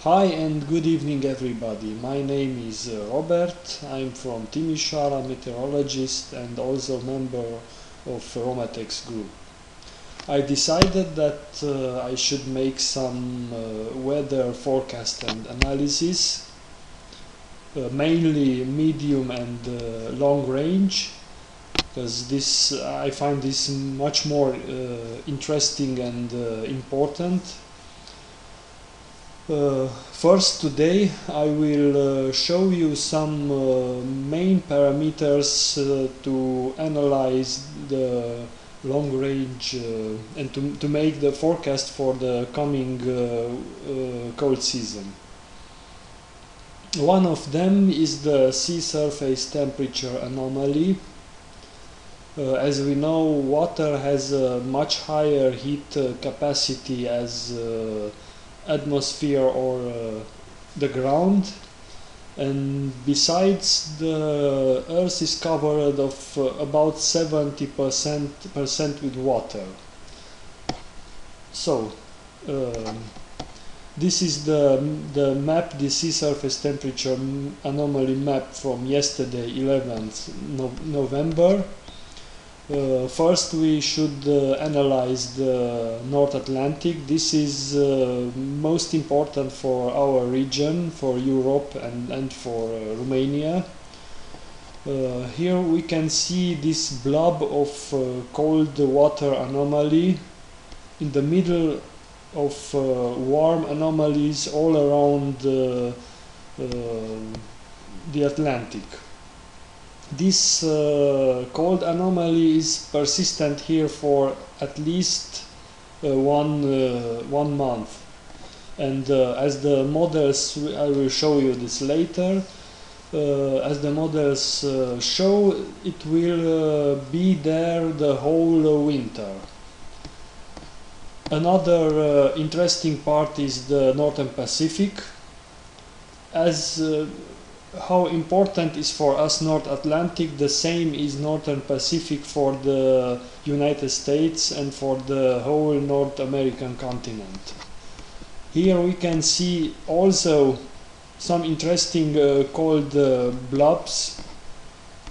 Hi and good evening everybody. My name is Robert. I'm from Timișoara, meteorologist and also member of Romatex group. I decided that I should make some weather forecast and analysis, mainly medium and long range, because I find this much more interesting and important. First, today I will show you some main parameters to analyze the long range and to make the forecast for the coming cold season. One of them is the sea surface temperature anomaly. As we know, water has a much higher heat capacity as atmosphere or the ground, and besides, the earth is covered of about 70% with water. So this is the map, the sea surface temperature anomaly map from yesterday, 11th November. First we should analyze the North Atlantic. This is most important for our region, for Europe and for Romania. Here we can see this blob of cold water anomaly in the middle of warm anomalies all around the Atlantic. This cold anomaly is persistent here for at least one month, and as the models, I will show you this later, as the models show, it will be there the whole winter. Another interesting part is the Northern Pacific. As how important is for us North Atlantic, the same is Northern Pacific for the United States and for the whole North American continent. Here we can see also some interesting cold blobs.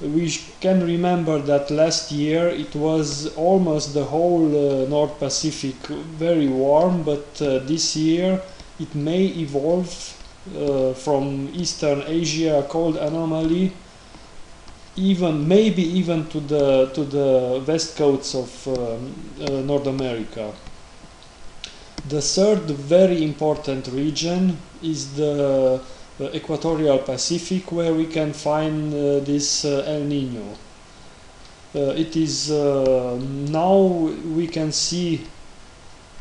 We can remember that last year it was almost the whole North Pacific very warm, but this year it may evolve from Eastern Asia cold anomaly, maybe even to the west coasts of North America. The third very important region is the Equatorial Pacific, where we can find this El Nino. It is now we can see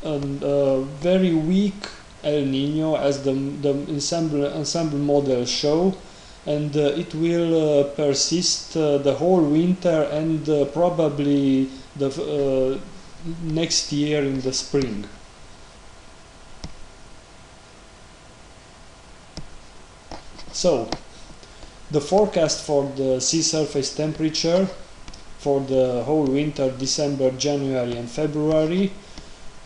a very weak El Nino, as the ensemble models show, and it will persist the whole winter and probably the next year in the spring. So the forecast for the sea surface temperature for the whole winter, December, January and February,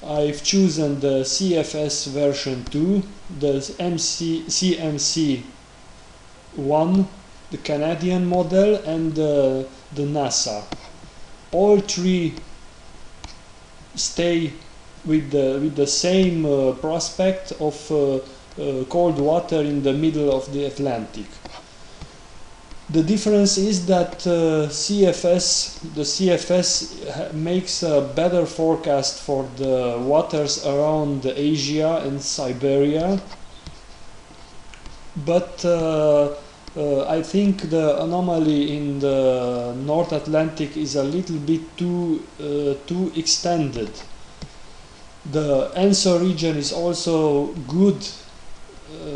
I've chosen the CFS version 2, the CMC1, the Canadian model, and the NASA. All three stay with the same prospect of cold water in the middle of the Atlantic. The difference is that the CFS makes a better forecast for the waters around Asia and Siberia, but I think the anomaly in the North Atlantic is a little bit too extended. The ENSO region is also good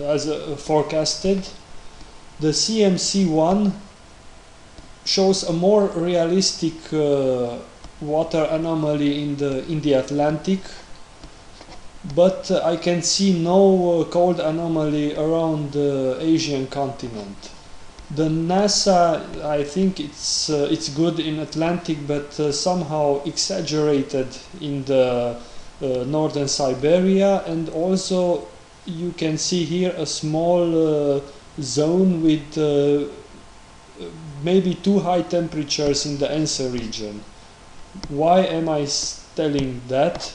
as forecasted. The CMC1 shows a more realistic water anomaly in the Atlantic, but I can see no cold anomaly around the Asian continent. The NASA, I think it's good in Atlantic, but somehow exaggerated in the northern Siberia, and also you can see here a small zone with maybe too high temperatures in the ENSO region. Why am I telling that?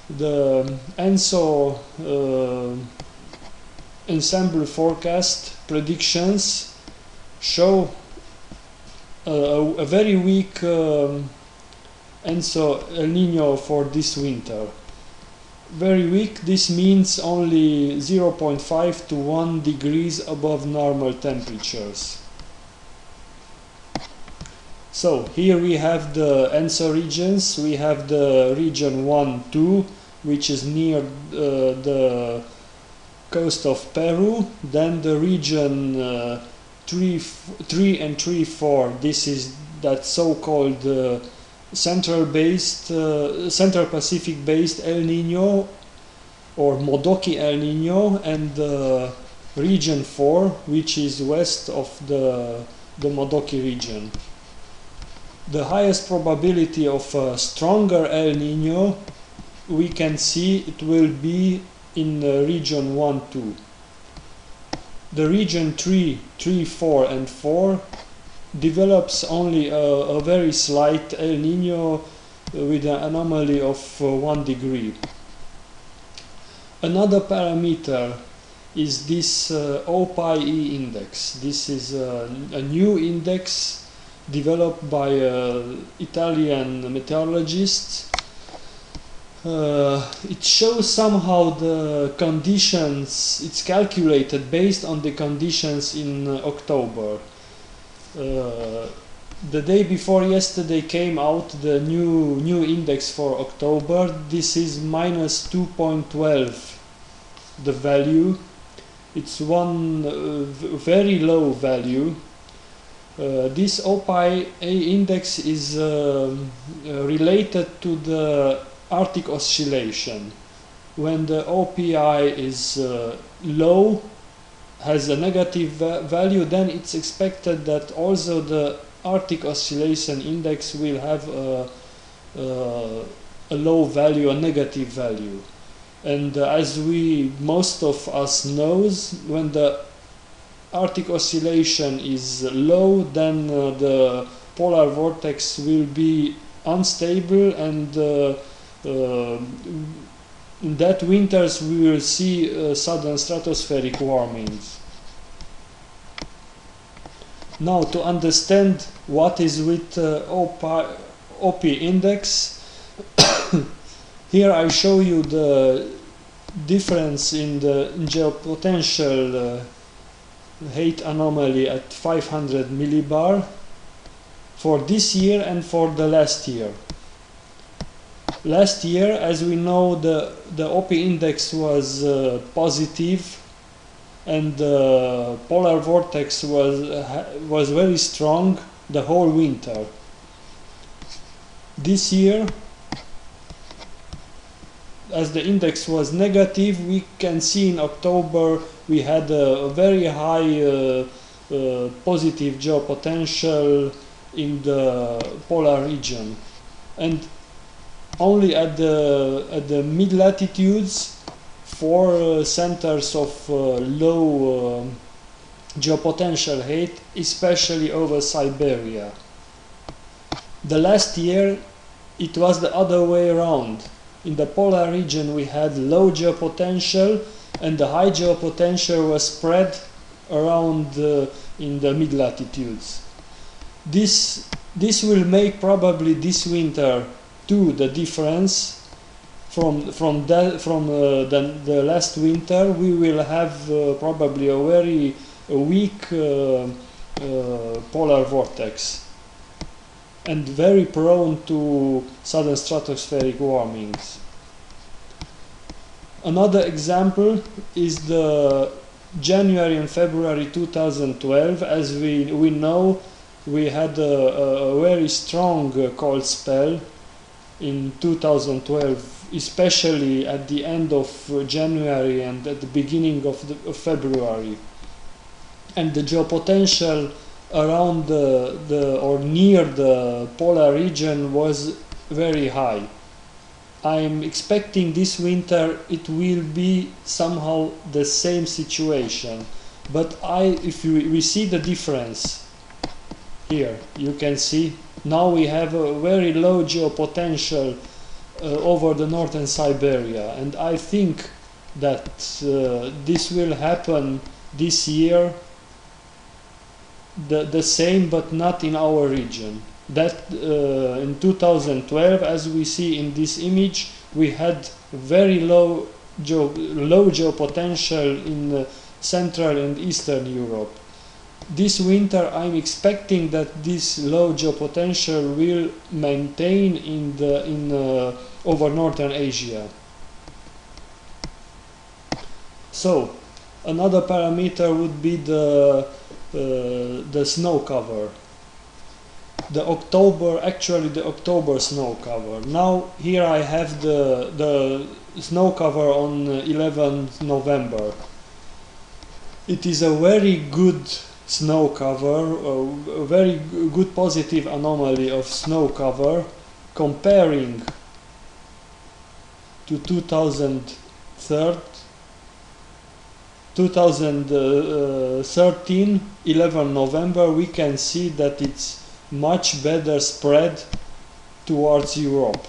The ENSO ensemble forecast predictions show a very weak ENSO El Nino for this winter. Very weak, this means only 0.5 to 1 degrees above normal temperatures. So here we have the ENSO regions. We have the region 1, 2, which is near the coast of Peru. Then the region 3 and 3, 4. This is that so-called Central Pacific based El Nino or Modoki El Nino, and region 4, which is west of the Modoki region. The highest probability of a stronger El Nino we can see it will be in region 1, 2. The region 3, 4 and 4 develops only a very slight El Nino with an anomaly of 1 degree. Another parameter is this OPI index. This is a new index developed by Italian meteorologists. It shows somehow the conditions, it's calculated based on the conditions in October. The day before yesterday came out the new index for October. This is minus 2.12, the value. It's one very low value. This OPI index is related to the Arctic oscillation. When the OPI is low, has a negative value, then it's expected that also the Arctic oscillation index will have a low value, a negative value. And as most of us knows, when the Arctic oscillation is low, then the polar vortex will be unstable, and in that winters we will see sudden stratospheric warmings. Now, to understand what is with OP index, here I show you the difference in the geopotential height anomaly at 500 millibar for this year and for the last year. Last year, as we know, the OP index was positive, and the polar vortex was very strong the whole winter. This year, as the index was negative, we can see in October we had a very high positive geopotential in the polar region, and only at the mid latitudes, 4 centers of low geopotential height, especially over Siberia. The last year it was the other way around. In the polar region we had low geopotential, and the high geopotential was spread around in the mid latitudes. This will make probably this winter too the difference. From the last winter we will have probably a very weak polar vortex, and very prone to sudden stratospheric warmings. Another example is the January and February 2012. As we know, we had a very strong cold spell in 2012, especially at the end of January and at the beginning of February. And the geopotential around or near the polar region was very high. I'm expecting this winter it will be somehow the same situation. But if we see the difference here, you can see now we have a very low geopotential over the northern Siberia, and I think that this will happen this year the same, but not in our region. That in 2012, as we see in this image, we had very low geopotential in Central and Eastern Europe. This winter I'm expecting that this low geopotential will maintain over Northern Asia. So another parameter would be the snow cover. The October snow cover. Now here I have the snow cover on 11th November. It is a very good snow cover, a very good positive anomaly of snow cover comparing to 2013, 11 November. We can see that it's much better spread towards Europe,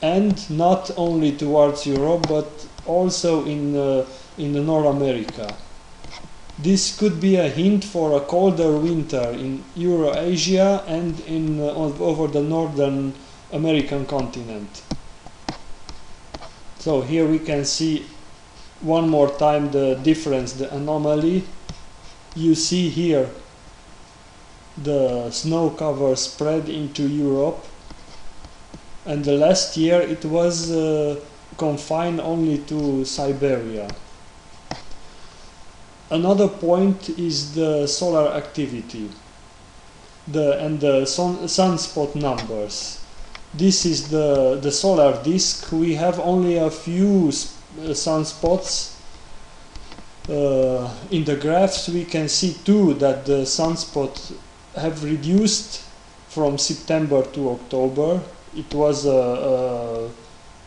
and not only towards Europe but also in North America. This could be a hint for a colder winter in Eurasia and over the Northern American continent. So here we can see one more time the difference, the anomaly. You see here the snow cover spread into Europe, and the last year it was confined only to Siberia. Another point is the solar activity and the sunspot numbers. This is the solar disk. We have only a few sunspots. In the graphs we can see too that the sunspots have reduced from September to October. It was a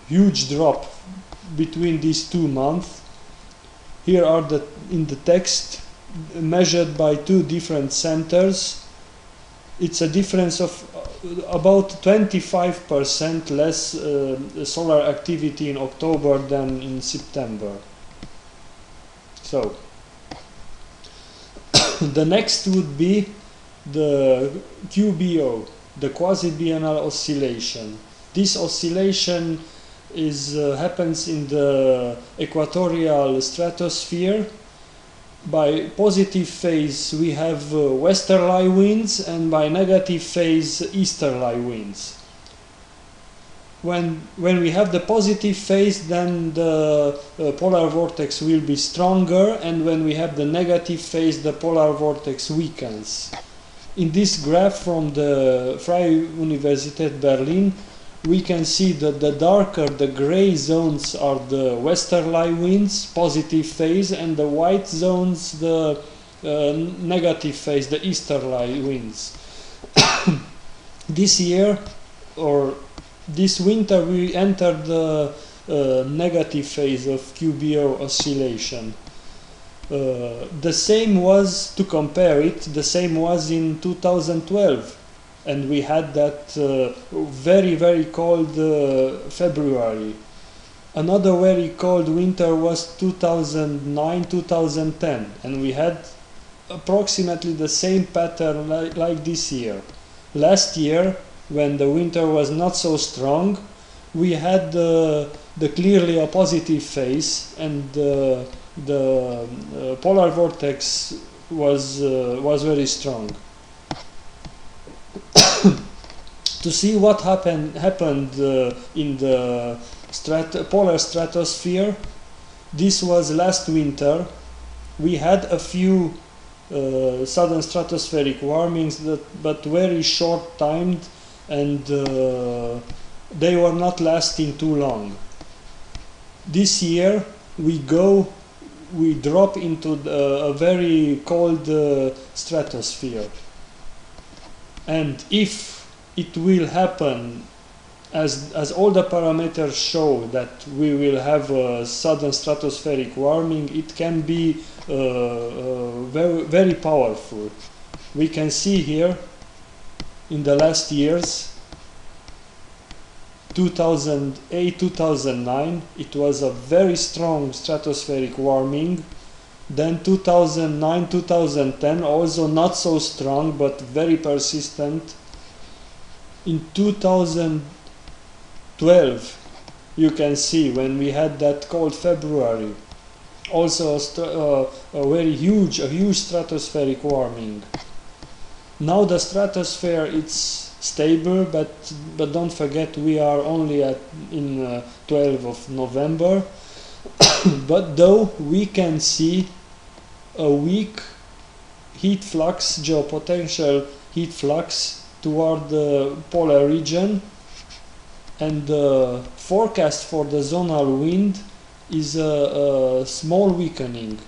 huge drop between these 2 months. Here are in the text measured by 2 different centers. It's a difference of about 25% less solar activity in October than in September. So the next would be the QBO, the quasi-biennial oscillation. This oscillation happens in the equatorial stratosphere. By positive phase we have westerly winds, and by negative phase easterly winds. When we have the positive phase, then the polar vortex will be stronger, and when we have the negative phase, the polar vortex weakens. In this graph from the Freie Universität Berlin, we can see that the darker, the gray zones are the westerly winds, positive phase, and the white zones, the negative phase, the easterly winds. This year, or this winter, we entered the negative phase of QBO oscillation. The same was, to compare it, the same was in 2012. And we had that very, very cold February. Another very cold winter was 2009-2010, and we had approximately the same pattern like this year. Last year, when the winter was not so strong, we had the clearly a positive phase, and the polar vortex was very strong. To see what happened in the polar stratosphere, this was last winter. We had a few sudden stratospheric warmings, but very short-timed, and they were not lasting too long. This year we drop into a very cold stratosphere. And if it will happen as all the parameters show that we will have a sudden stratospheric warming, it can be very, very powerful. We can see here in the last years, 2008, 2009, it was a very strong stratospheric warming. Then 2009, 2010, also not so strong but very persistent. In 2012, you can see when we had that cold February, also a huge stratospheric warming. Now the stratosphere, it's stable, but don't forget we are only in 12th of November. But though we can see a weak heat flux, geopotential heat flux toward the polar region, and the forecast for the zonal wind is a small weakening.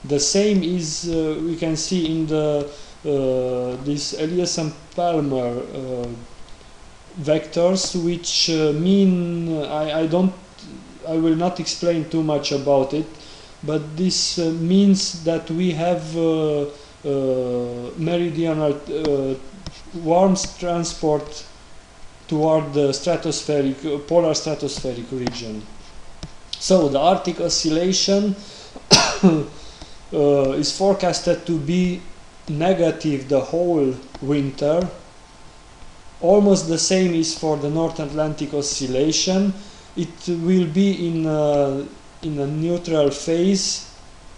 The same is we can see in the this Elias and Palmer vectors, which mean I will not explain too much about it, but this means that we have meridional warm transport toward the stratospheric, polar stratospheric region. So the Arctic oscillation is forecasted to be negative the whole winter. Almost the same is for the North Atlantic oscillation. It will be in a neutral phase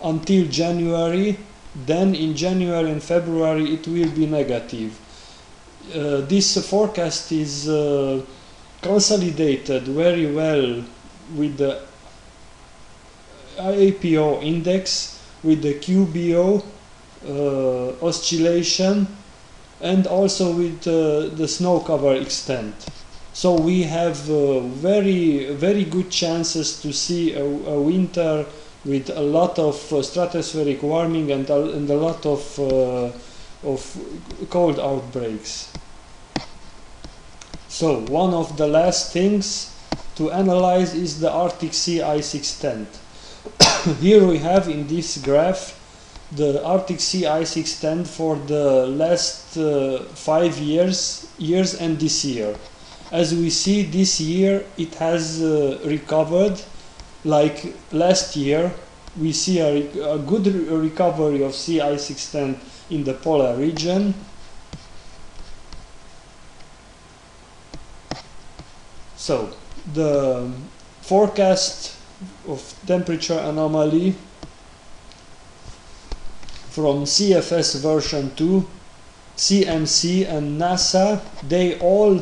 until January. Then in January and February it will be negative. This forecast is consolidated very well with the IAPO index, with the QBO oscillation, and also with the snow cover extent. So we have very good chances to see a winter with a lot of stratospheric warming and a lot of cold outbreaks. So one of the last things to analyze is the Arctic sea ice extent. Here we have in this graph the Arctic sea ice extent for the last 5 years and this year. As we see, this year it has recovered. Like last year, we see a good recovery of sea ice extent in the polar region. So the forecast of temperature anomaly from CFS version 2, CMC and NASA, they all,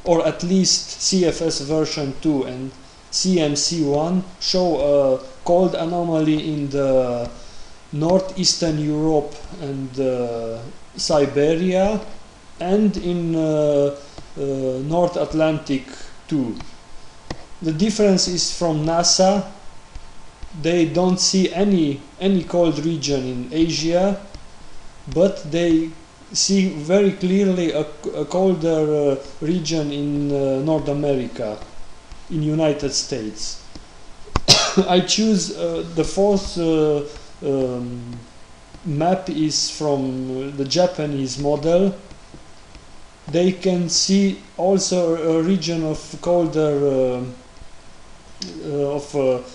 or at least CFS version 2 and CMC 1, show a cold anomaly in the northeastern Europe and Siberia, and in North Atlantic too. The difference is from NASA. They don't see any cold region in Asia, but they see very clearly a colder region in North America, in United States. I choose the fourth map is from the Japanese model. They can see also a region of colder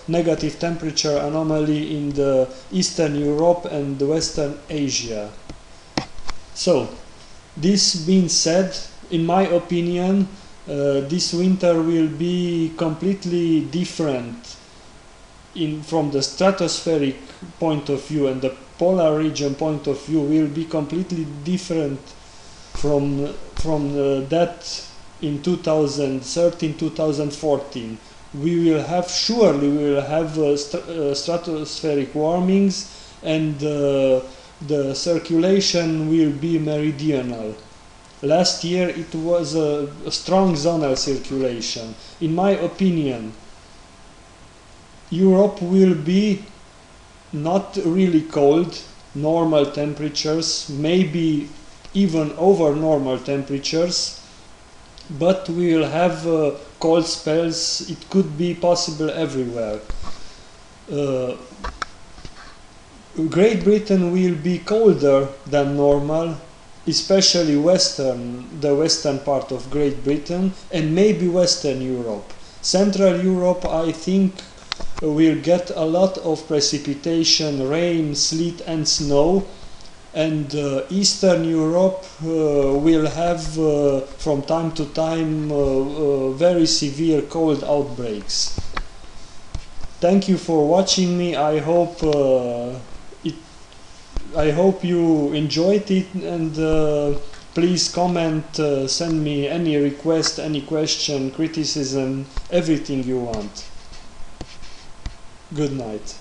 negative temperature anomaly in the Eastern Europe and the Western Asia. So, this being said, in my opinion, this winter will be completely different from the stratospheric point of view, and the polar region point of view will be completely different from that in 2013-2014. We will have stratospheric warmings, and the circulation will be meridional. Last year it was a strong zonal circulation. In my opinion, Europe will be not really cold, normal temperatures, maybe even over normal temperatures, but we will have cold spells. It could be possible everywhere. Great Britain will be colder than normal, especially the western part of Great Britain, and maybe Western Europe. Central Europe, I think, will get a lot of precipitation, rain, sleet and snow, and Eastern Europe will have from time to time very severe cold outbreaks. Thank you for watching me. I hope you enjoyed it, and please comment, send me any request, any question, criticism, everything you want. Good night.